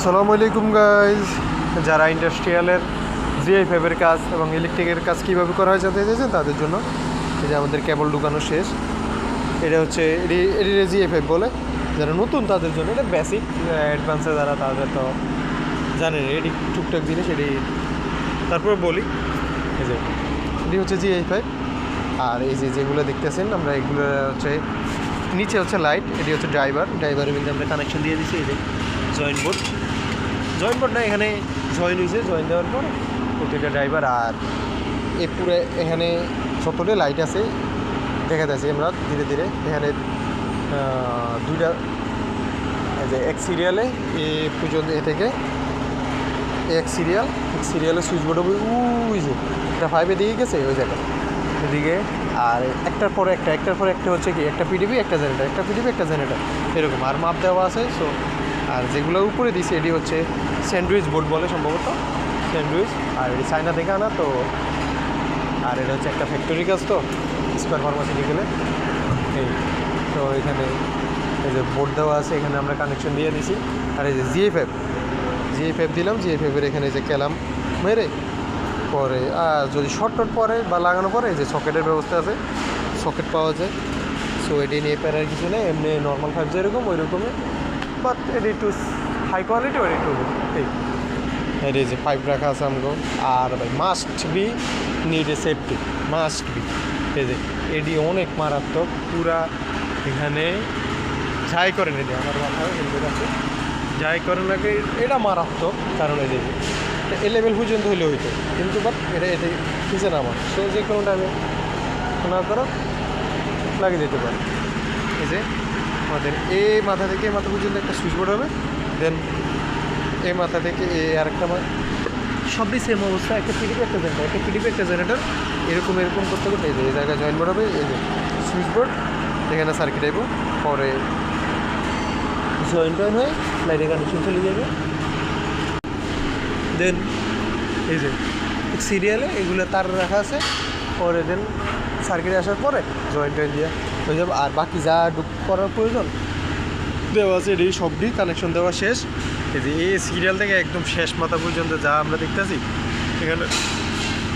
আসসালামু আলাইকুম গাইজ, যারা ইন্ডাস্ট্রিয়ালের জিআই-5 এর কাজ এবং ইলেকট্রিকের কাজ কীভাবে করা হয় জানতে চাইছেন তাদের জন্য এই যে আমাদের কেবল ঢুকানো শেষ। এটা হচ্ছে এটি জিআই-5 বলে, যারা নতুন তাদের জন্য এটা বেসিক, অ্যাডভান্সে যারা তাদের তো জানেন এটি টুকটাক জিনিস। এটি তারপর বলি, এই যে এটি হচ্ছে জিআই-5। আর এই যে যেগুলো দেখতেছেন আমরা এগুলো হচ্ছে নিচে হচ্ছে লাইট, এটি হচ্ছে ড্রাইভারের মধ্যে আমরা কানেকশন দিয়ে দিচ্ছি। এই যে জয়েন্ট বোর্ড না, এখানে জয়েন হয়েছে, জয়েন দেওয়ার পর প্রতিটা ড্রাইভার। আর এ পুরো এখানে যতটা লাইট আছে দেখা যাচ্ছে আমরা ধীরে ধীরে এখানে দুইটা, এই যে এক সিরিয়ালে এ পর্যন্ত এ থেকে এক সিরিয়ালে সুইচ বোর্ড হবে ওই যে এটা 5-এ দিয়ে গেছে ওই জায়গায় এদিকে। আর একটার পর একটা হচ্ছে কি একটা পিডিবি একটা জেনারেটর এরকম আর মাপ দেওয়া আছে। সো আর যেগুলো উপরে দিছে এটি হচ্ছে স্যান্ডউইচ বোর্ড বলে সম্ভবত, স্যান্ডউইচ। আর এটি চায়না থেকে আনা তো। আর এটা হচ্ছে একটা ফ্যাক্টরি কাজ, তো স্কোয়ার ফার্মাসিউটিক্যালে এই তো এখানে এই যে বোর্ড দেওয়া আছে, এখানে আমরা কানেকশন দিয়ে দিছি। আর এই যে জিআই-5 দিলাম, জিআই-5-এর এখানে যে ক্যালাম মেরে পরে আর যদি শর্ট পরে বা লাগানো পরে এই যে সকেটের ব্যবস্থা আছে, সকেট পাওয়া যায়। সো এটি নিয়ে প্যারার কিছু নেই, এমনি নর্মাল 5 যেরকম ওই রকমই, বাট এটি একটু হাই কোয়ালিটি ওর একটু এই এটি যে পাইপ রাখা আছে আমগো। আর ভাই must be need a safety, must be. এই যে এটি অনেক মারাত্মক, পুরা এখানে যাই করেন এটি আমার মাথায় হেলমেট আছে, যাই করেন নাকি এটা মারাত্মক। কারণ এই যে এ লেভেল পর্যন্ত হইলে হইতো, কিন্তু বাট এটা কিছু না আমার। সো যে কোনো টাইমে শোনার করো লাগিয়ে দিতে পারে। এই যে আমাদের এই মাথা থেকে এই মাথা পর্যন্ত একটা সুইচ বোর্ড হবে, দেন এই মাথা থেকে আরেকটা সবই সেম অবস্থা, একটা পিডিবি একটা জেনারেটর এরকম করতে করতে এই যে এই জায়গায় জয়েন বোর্ড হবে, এই যে সুইচ বোর্ড এখানে সার্কিট আইব, পরে জয়েন হয়ে লাইটের কানেকশন চলে যাবে। দেন এই যে সিরিয়ালে এগুলো তার রাখা আছে, পরে দেন সার্কিটে আসার পরে জয়েন্ট দিয়ে হয়ে যাবে। আর বাকি যা করার প্রয়োজন দেওয়া আছে এটি সবটি কানেকশন দেওয়া শেষ। এই যে এই সিরিয়াল থেকে একদম শেষ মাথা পর্যন্ত যা আমরা দেখতেছি এখানে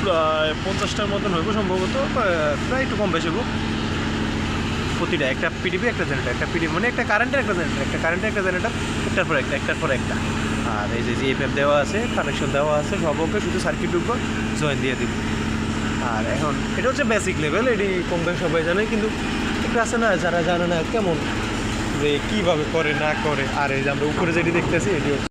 প্রায় 50টার মতন হইব সম্ভবত, প্রায় একটু কম বেশি হইব। প্রতিটা একটা পিডিবি একটা জেনারেটর, একটা পিডিবি মানে একটা কারেন্টের একটা জেনারেটর, একটার পর একটা। আর এই যে জিআই-5 দেওয়া আছে, কানেকশন দেওয়া আছে, সব ওকে, শুধু সার্কিট ঢুকবো, জয়েন দিয়ে দিব। আর এখন এটা হচ্ছে বেসিক লেভেল, এটি কম বেশি সবাই জানে, কিন্তু একটা আছে না যারা জানে না কেমন যে কীভাবে করে না করে। আর এই যে আমরা উপরে যেটি দেখতেছি এটি হচ্ছে